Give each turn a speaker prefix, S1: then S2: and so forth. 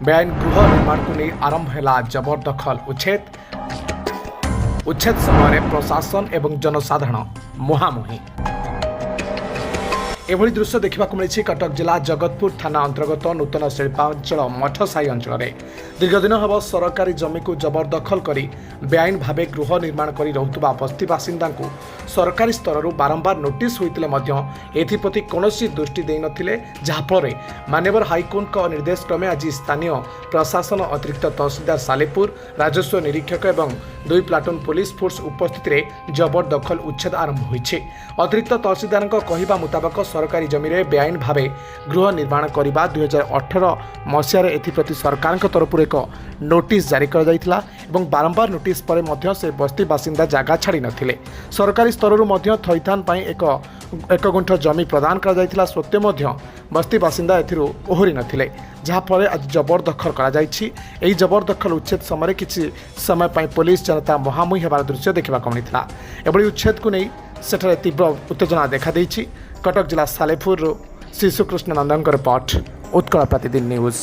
S1: बेआईन गृह निर्माण को नहीं आरंभ है जबरदखल उच्छेद समय प्रशासन एवं जनसाधारण मुहांमुही। एभली दृश्य देखा मिली कटक जिला जगतपुर थाना अंतर्गत नूतन शिल्पांचल मठसाई अंचल दीर्घ दिन हम सरकारी जमी को जबरदखल करी बेआईन भावे गृह निर्माण कर रहुतबा बस्ती बासिंदा को सरकारी स्तर बारंबार नोटिस होते एप्रति कौन दृष्टि दे नथिले, जहाँफल मान्यवर हाइकोर्ट निर्देश क्रमे आज स्थानीय प्रशासन अतिरिक्त तहसीलदार सालेपुर राजस्व निरीक्षक एवं 2 प्लाटून पुलिस फोर्स उपस्थित जबरदखल उच्छेद आरंभ होइछे। अतिरिक्त तहसीलदार कहवा मुताबक सरकारी जमी में बेआईन भावे गृह निर्माण करने 2018 मसीह एप्रति सरकार तरफ एक नोटिस जारी कर बारंबार नोटिस पर से बस्ती बासिंदा जगह छाड़ी नथिले। सरकारी स्तर थैथान एक गुंठ जमी प्रदान कर सत्वे बस्ती बासिंदा ओहरी नथिले, जहाँफल आज जबरदखल कर जबरदखल उच्छेद समय किसी समय पुलिस जनता मुहांमुही होबार दृश्य देखा मिलता। एभली उच्छेद को नहीं सेठारे तीव्र उत्तेजना देखा देछि। कटक जिला सालेपुर शिशुकृष्ण नंदन रिपोर्ट, उत्कल प्रतिदिन न्यूज।